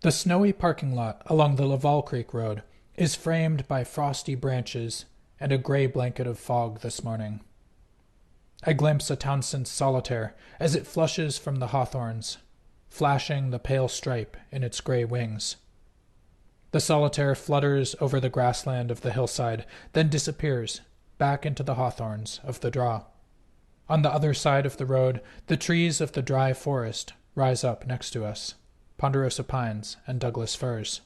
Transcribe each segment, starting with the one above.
The snowy parking lot along the LaValle Creek road is framed by frosty branches and a gray blanket of fog this morning. I glimpse a Townsend's solitaire as it flushes from the hawthorns, flashing the pale stripe in its gray wings. The solitaire flutters over the grassland of the hillside, then disappears back into the hawthorns of the draw. On the other side of the road, the trees of the dry forest rise up next to us, ponderosa pines and Douglas firs.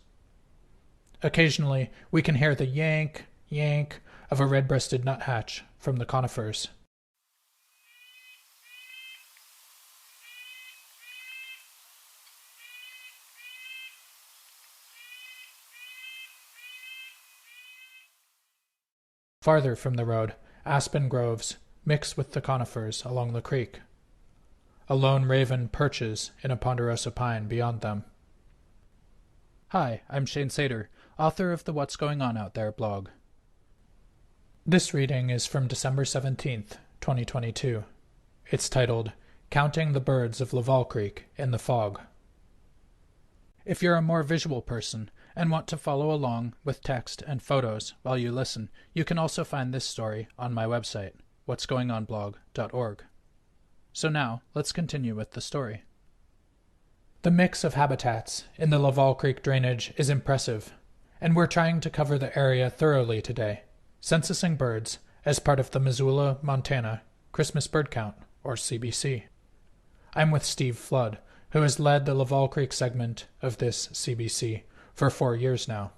Occasionally, we can hear the yank, yank of a red-breasted nuthatch from the conifers. Farther from the road, aspen groves mix with the conifers along the creek. A lone raven perches in a ponderosa pine beyond them. Hi, I'm Shane Sater, author of the What's Going On Out There blog. This reading is from December 17th, 2022. It's titled, Counting the Birds of LaValle Creek in the Fog. If you're a more visual person and want to follow along with text and photos while you listen, you can also find this story on my website, what'sgoingonblog.org. So now, let's continue with the story. The mix of habitats in the LaValle Creek drainage is impressive, and we're trying to cover the area thoroughly today, censusing birds as part of the Missoula, Montana Christmas Bird Count, or CBC. I'm with Steve Flood, who has led the LaValle Creek segment of this CBC for 4 years now.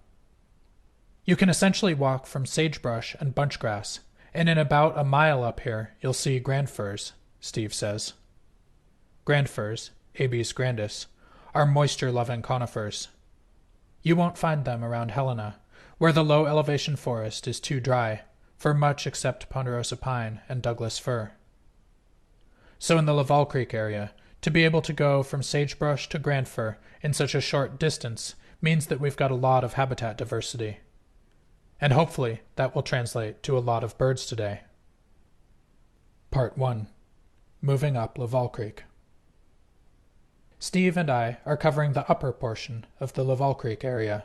You can essentially walk from sagebrush and bunchgrass, and in about a mile up here you'll see grand firs, Steve says. Grand firs, Abies grandis, are moisture-loving conifers. You won't find them around Helena, where the low-elevation forest is too dry for much except ponderosa pine and Douglas fir. So in the LaValle Creek area, to be able to go from sagebrush to grand fir in such a short distance means that we've got a lot of habitat diversity. And hopefully that will translate to a lot of birds today. Part 1. Moving up LaValle Creek. Steve and I are covering the upper portion of the LaValle Creek area.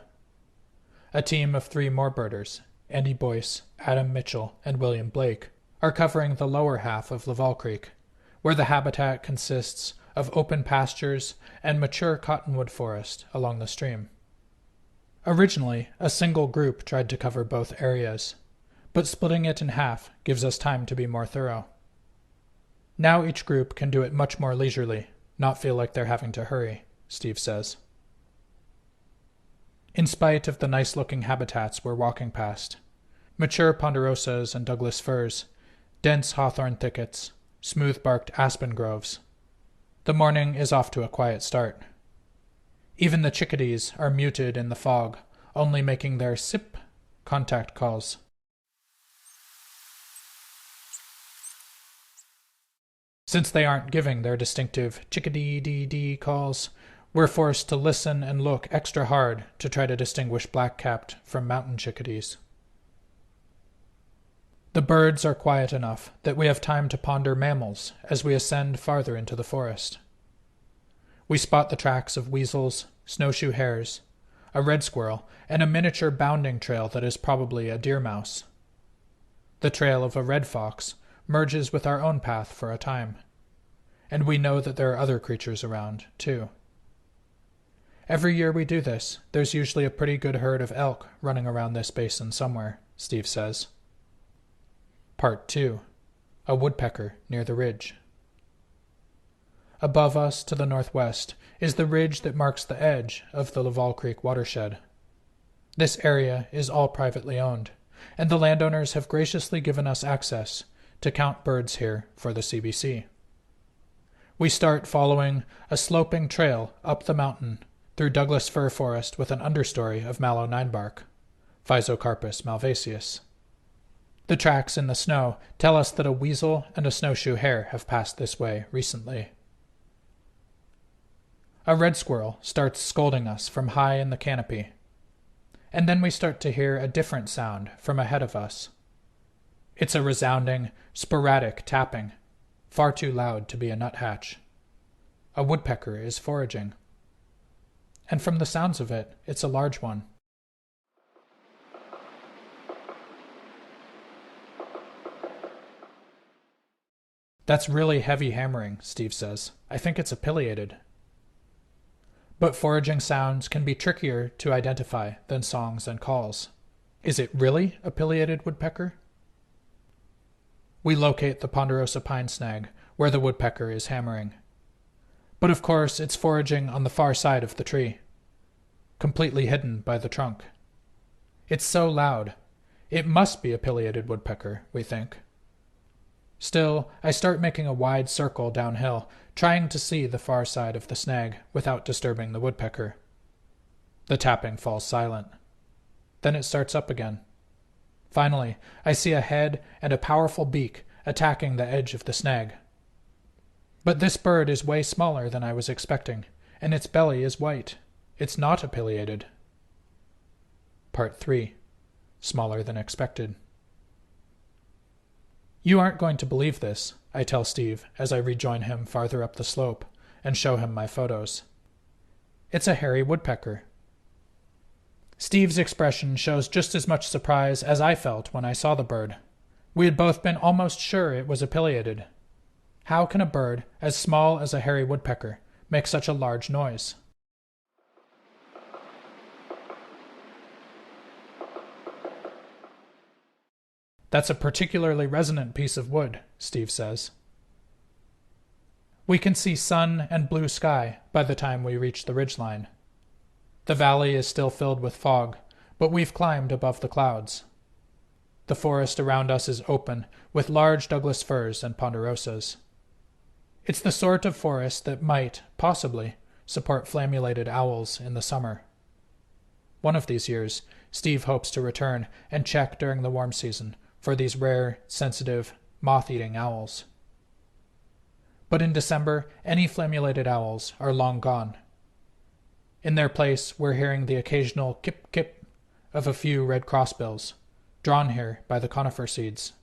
A team of 3 more birders, Andy Boyce, Adam Mitchell, and William Blake, are covering the lower half of LaValle Creek, where the habitat consists of open pastures and mature cottonwood forest along the stream. Originally, a single group tried to cover both areas, but splitting it in half gives us time to be more thorough. Now each group can do it much more leisurely, not feel like they're having to hurry, Steve says. In spite of the nice-looking habitats we're walking past, mature ponderosas and Douglas firs, dense hawthorn thickets, smooth-barked aspen groves, the morning is off to a quiet start. Even the chickadees are muted in the fog, only making their sip contact calls. Since they aren't giving their distinctive chickadee-dee-dee calls, we're forced to listen and look extra hard to try to distinguish black-capped from mountain chickadees. The birds are quiet enough that we have time to ponder mammals as we ascend farther into the forest. We spot the tracks of weasels, snowshoe hares, a red squirrel, and a miniature bounding trail that is probably a deer mouse. The trail of a red fox merges with our own path for a time, and we know that there are other creatures around, too. Every year we do this, there's usually a pretty good herd of elk running around this basin somewhere, Steve says. Part 2. A woodpecker near the ridge. Above us to the northwest is the ridge that marks the edge of the LaValle Creek watershed. This area is all privately owned, and the landowners have graciously given us access to count birds here for the CBC. We start following a sloping trail up the mountain through Douglas fir forest with an understory of mallow ninebark, Physocarpus malvaceus. The tracks in the snow tell us that a weasel and a snowshoe hare have passed this way recently. A red squirrel starts scolding us from high in the canopy, and then we start to hear a different sound from ahead of us. It's a resounding, sporadic tapping, far too loud to be a nuthatch. A woodpecker is foraging. and from the sounds of it, it's a large one. That's really heavy hammering, Steve says. I think it's a pileated. But foraging sounds can be trickier to identify than songs and calls. Is it really a pileated woodpecker? We locate the ponderosa pine snag, where the woodpecker is hammering. But of course, it's foraging on the far side of the tree, completely hidden by the trunk. It's so loud. It must be a pileated woodpecker, we think. Still, I start making a wide circle downhill, trying to see the far side of the snag without disturbing the woodpecker. The tapping falls silent. Then it starts up again. Finally, I see a head and a powerful beak attacking the edge of the snag. But this bird is way smaller than I was expecting, and its belly is white. It's not a pileated. Part 3. Smaller than expected. You aren't going to believe this, I tell Steve as I rejoin him farther up the slope and show him my photos. It's a hairy woodpecker. Steve's expression shows just as much surprise as I felt when I saw the bird. We had both been almost sure it was a pileated. How can a bird as small as a hairy woodpecker make such a large noise? That's a particularly resonant piece of wood, Steve says. We can see sun and blue sky by the time we reach the ridgeline. The valley is still filled with fog, but we've climbed above the clouds. The forest around us is open, with large Douglas firs and ponderosas. It's the sort of forest that might, possibly, support flammulated owls in the summer. One of these years, Steve hopes to return and check during the warm season for these rare, sensitive, moth-eating owls. But in December, any flammulated owls are long gone. In their place, we're hearing the occasional kip-kip of a few red crossbills, drawn here by the conifer seeds.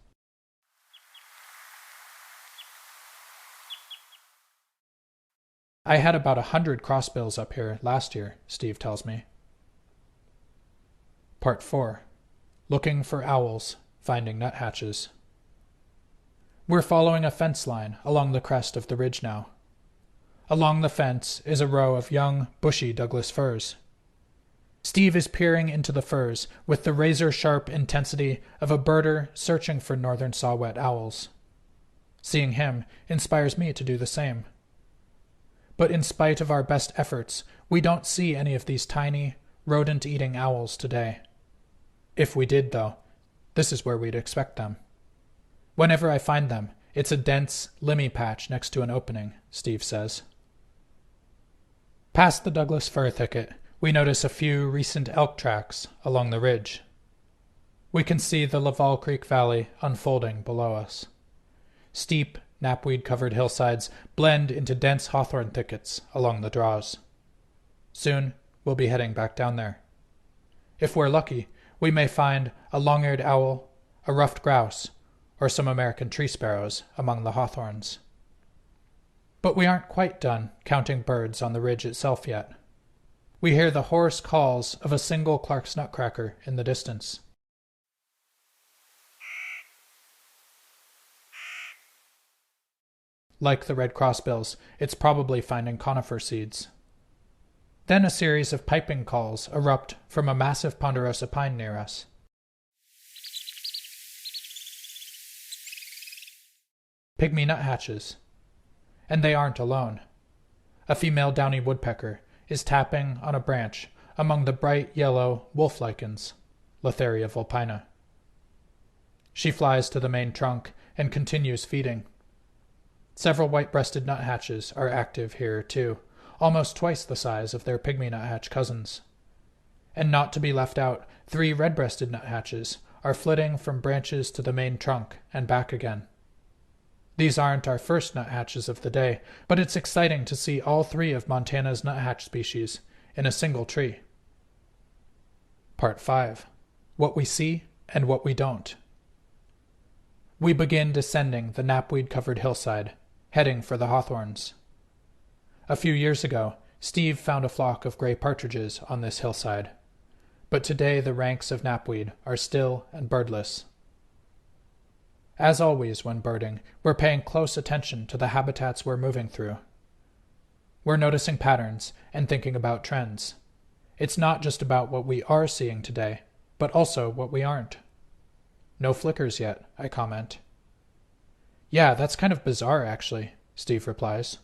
I had about 100 crossbills up here last year, Steve tells me. Part 4. Looking for owls, finding nuthatches. We're following a fence line along the crest of the ridge now. Along the fence is a row of young, bushy Douglas firs. Steve is peering into the firs with the razor-sharp intensity of a birder searching for northern saw-whet owls. Seeing him inspires me to do the same. But in spite of our best efforts, we don't see any of these tiny, rodent-eating owls today. If we did, though, this is where we'd expect them. Whenever I find them, it's a dense, limby patch next to an opening, Steve says. Past the Douglas fir thicket, we notice a few recent elk tracks along the ridge. We can see the LaValle Creek Valley unfolding below us. Steep, knapweed-covered hillsides blend into dense hawthorn thickets along the draws. Soon, we'll be heading back down there. If we're lucky, we may find a long-eared owl, a ruffed grouse, or some American tree sparrows among the hawthorns. But we aren't quite done counting birds on the ridge itself yet. We hear the hoarse calls of a single Clark's nutcracker in the distance. Like the red crossbills, it's probably finding conifer seeds. Then a series of piping calls erupt from a massive ponderosa pine near us. Pygmy nuthatches. And they aren't alone. A female downy woodpecker is tapping on a branch among the bright yellow wolf lichens, Latheria vulpina. She flies to the main trunk and continues feeding. Several white-breasted nuthatches are active here, too, almost twice the size of their pygmy nuthatch cousins. And not to be left out, 3 red-breasted nuthatches are flitting from branches to the main trunk and back again. These aren't our first nuthatches of the day, but it's exciting to see all 3 of Montana's nuthatch species in a single tree. Part 5. What we see and what we don't. We begin descending the knapweed-covered hillside, heading for the hawthorns. A few years ago, Steve found a flock of gray partridges on this hillside, but today the ranks of knapweed are still and birdless. As always when birding, we're paying close attention to the habitats we're moving through. We're noticing patterns and thinking about trends. It's not just about what we are seeing today, but also what we aren't. No flickers yet, I comment. Yeah, that's kind of bizarre, actually, Steve replies.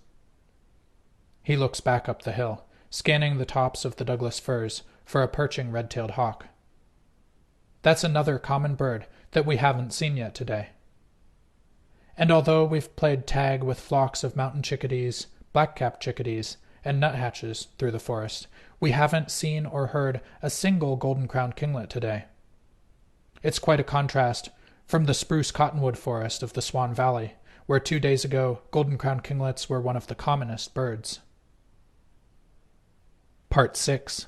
He looks back up the hill, scanning the tops of the Douglas firs for a perching red-tailed hawk. That's another common bird that we haven't seen yet today. And although we've played tag with flocks of mountain chickadees, black-capped chickadees, and nuthatches through the forest, we haven't seen or heard a single golden-crowned kinglet today. It's quite a contrast from the spruce cottonwood forest of the Swan Valley, where 2 days ago golden-crowned kinglets were one of the commonest birds. Part 6.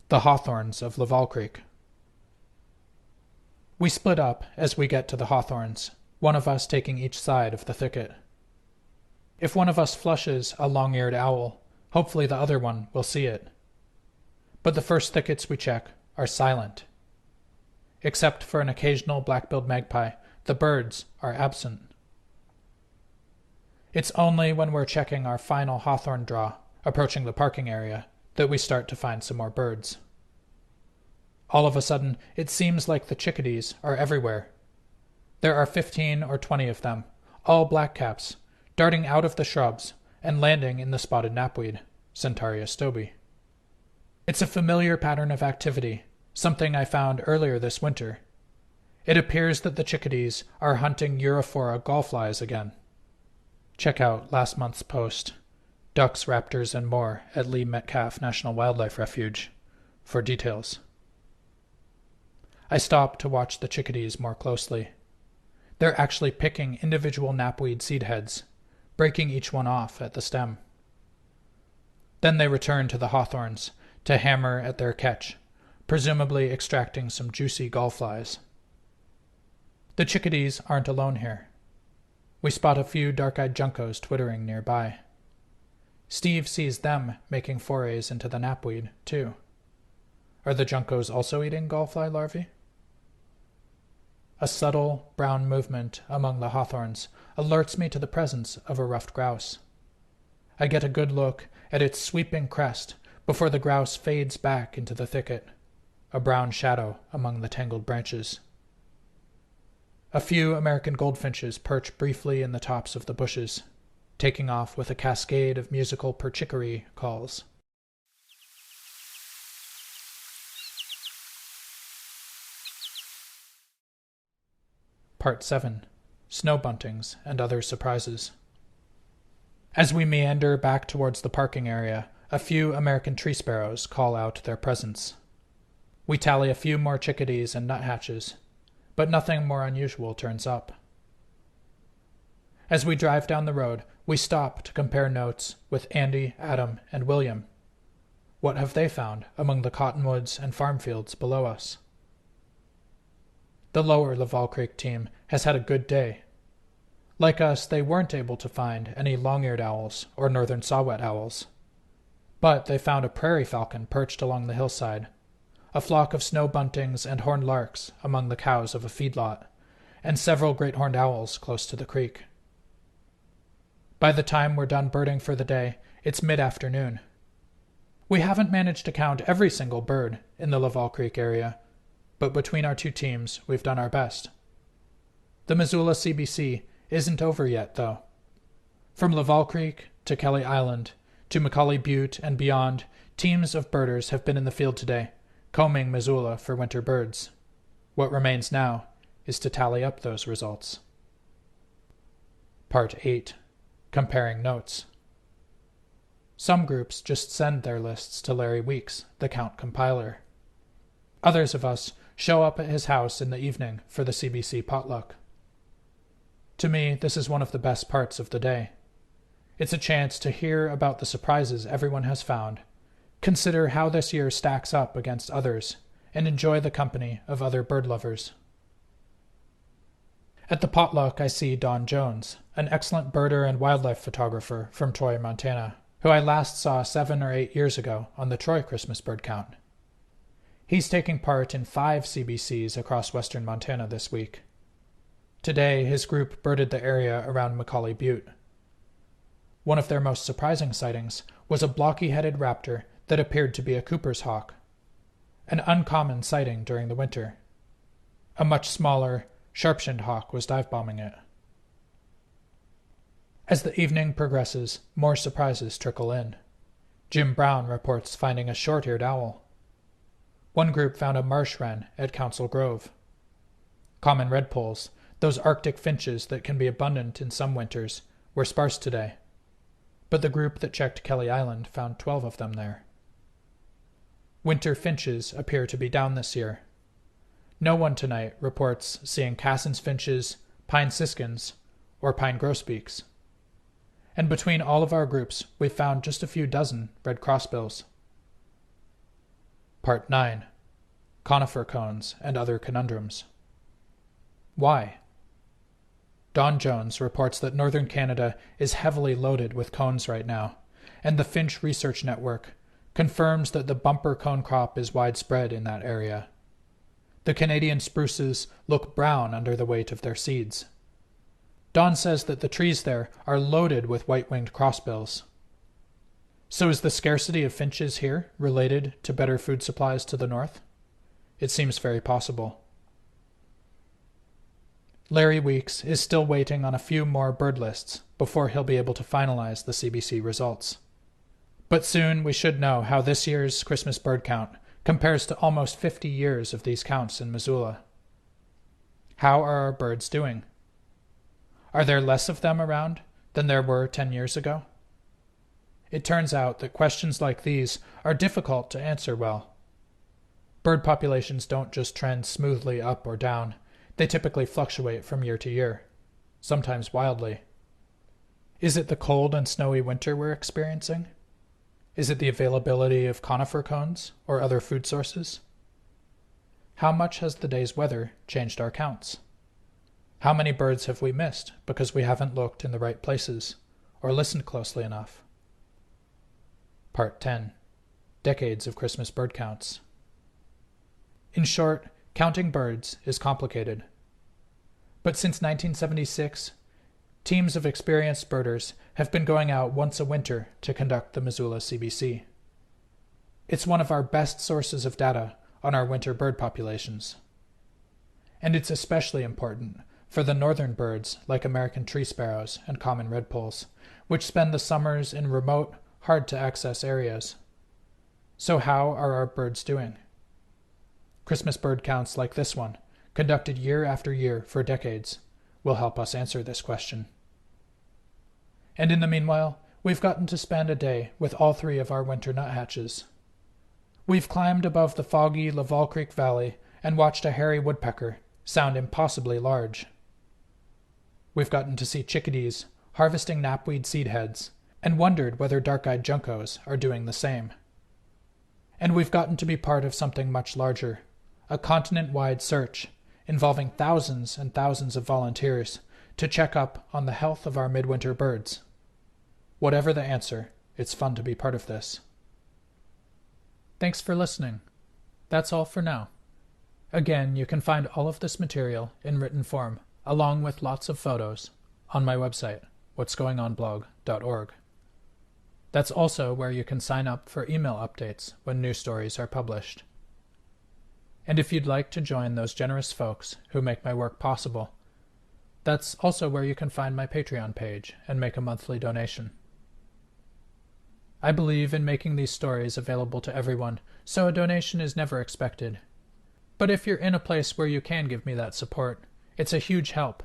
The Hawthorns of LaValle Creek. We split up as we get to the hawthorns, one of us taking each side of the thicket. If one of us flushes a long-eared owl, hopefully the other one will see it. But the first thickets we check are silent. Except for an occasional black-billed magpie, the birds are absent. It's only when we're checking our final hawthorn draw, approaching the parking area, that we start to find some more birds. All of a sudden, it seems like the chickadees are everywhere. There are 15 or 20 of them, all blackcaps, darting out of the shrubs and landing in the spotted knapweed, Centaria stobi. It's a familiar pattern of activity, something I found earlier this winter. It appears that the chickadees are hunting Europhora gallflies again. Check out last month's post, Ducks, Raptors, and More at Lee Metcalf National Wildlife Refuge, for details. I stop to watch the chickadees more closely. They're actually picking individual knapweed seed heads, breaking each one off at the stem. Then they return to the hawthorns to hammer at their catch, presumably extracting some juicy gallflies. The chickadees aren't alone here. We spot a few dark-eyed juncos twittering nearby. Steve sees them making forays into the knapweed, too. Are the juncos also eating gallfly larvae? A subtle, brown movement among the hawthorns alerts me to the presence of a ruffed grouse. I get a good look at its sweeping crest before the grouse fades back into the thicket, a brown shadow among the tangled branches. A few American goldfinches perch briefly in the tops of the bushes, taking off with a cascade of musical perchicory calls. Part 7. Snow buntings and other surprises. As we meander back towards the parking area, a few American tree sparrows call out their presence. We tally a few more chickadees and nuthatches, but nothing more unusual turns up. As we drive down the road, we stop to compare notes with Andy, Adam, and William. What have they found among the cottonwoods and farm fields below us? The lower LaValle Creek team has had a good day. Like us, they weren't able to find any long-eared owls or northern saw-whet owls. But they found a prairie falcon perched along the hillside, a flock of snow buntings and horned larks among the cows of a feedlot, and several great horned owls close to the creek. By the time we're done birding for the day, it's mid-afternoon. We haven't managed to count every single bird in the LaValle Creek area, but between our two teams, we've done our best. The Missoula CBC isn't over yet, though. From LaValle Creek to Kelly Island to Macaulay Butte and beyond, teams of birders have been in the field today, combing Missoula for winter birds. What remains now is to tally up those results. Part 8. Comparing notes. Some groups just send their lists to Larry Weeks, the count compiler. Others of us show up at his house in the evening for the CBC potluck. To me, this is one of the best parts of the day. It's a chance to hear about the surprises everyone has found, consider how this year stacks up against others, and enjoy the company of other bird lovers. At the potluck, I see Don Jones, an excellent birder and wildlife photographer from Troy, Montana, who I last saw 7 or 8 years ago on the Troy Christmas Bird Count. He's taking part in 5 CBCs across western Montana this week. Today, his group birded the area around Macaulay Butte. One of their most surprising sightings was a blocky-headed raptor that appeared to be a Cooper's hawk, an uncommon sighting during the winter. A much smaller, sharp-shinned hawk was dive-bombing it. As the evening progresses, more surprises trickle in. Jim Brown reports finding a short-eared owl. One group found a marsh wren at Council Grove. Common redpolls, those Arctic finches that can be abundant in some winters, were sparse today, but the group that checked Kelly Island found 12 of them there. Winter finches appear to be down this year. No one tonight reports seeing Cassin's finches, pine siskins, or pine grosbeaks. And between all of our groups, we've found just a few dozen red crossbills. Part 9. Conifer cones and other conundrums. Why? Don Jones reports that northern Canada is heavily loaded with cones right now, and the Finch Research Network confirms that the bumper cone crop is widespread in that area. The Canadian spruces look brown under the weight of their seeds. Don says that the trees there are loaded with white-winged crossbills. So is the scarcity of finches here related to better food supplies to the north? It seems very possible. Larry Weeks is still waiting on a few more bird lists before he'll be able to finalize the CBC results. But soon we should know how this year's Christmas bird count compares to almost 50 years of these counts in Missoula. How are our birds doing? Are there less of them around than there were 10 years ago? It turns out that questions like these are difficult to answer well. Bird populations don't just trend smoothly up or down. They typically fluctuate from year to year, sometimes wildly. Is it the cold and snowy winter we're experiencing? Is it the availability of conifer cones or other food sources? How much has the day's weather changed our counts? How many birds have we missed because we haven't looked in the right places or listened closely enough? Part 10. Decades of Christmas bird counts. In short, counting birds is complicated. But since 1976, teams of experienced birders have been going out once a winter to conduct the Missoula CBC. It's one of our best sources of data on our winter bird populations. And it's especially important for the northern birds like American tree sparrows and common redpolls, which spend the summers in remote, hard-to-access areas. So how are our birds doing? Christmas bird counts like this one, conducted year after year for decades, will help us answer this question. And in the meanwhile, we've gotten to spend a day with all 3 of our winter nuthatches. We've climbed above the foggy LaValle Creek Valley and watched a hairy woodpecker sound impossibly large. We've gotten to see chickadees harvesting knapweed seed heads and wondered whether dark-eyed juncos are doing the same. And we've gotten to be part of something much larger, a continent-wide search involving thousands and thousands of volunteers to check up on the health of our midwinter birds. Whatever the answer, it's fun to be part of this. Thanks for listening. That's all for now. Again, you can find all of this material in written form, along with lots of photos, on my website, whatsgoingonblog.org. That's also where you can sign up for email updates when new stories are published. And if you'd like to join those generous folks who make my work possible, that's also where you can find my Patreon page and make a monthly donation. I believe in making these stories available to everyone, so a donation is never expected. But if you're in a place where you can give me that support, it's a huge help.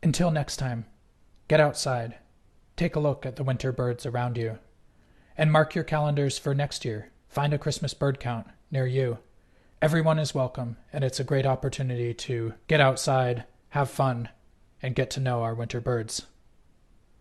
Until next time, get outside, take a look at the winter birds around you, and mark your calendars for next year. Find a Christmas bird count near you. Everyone is welcome, and it's a great opportunity to get outside, have fun, and get to know our winter birds.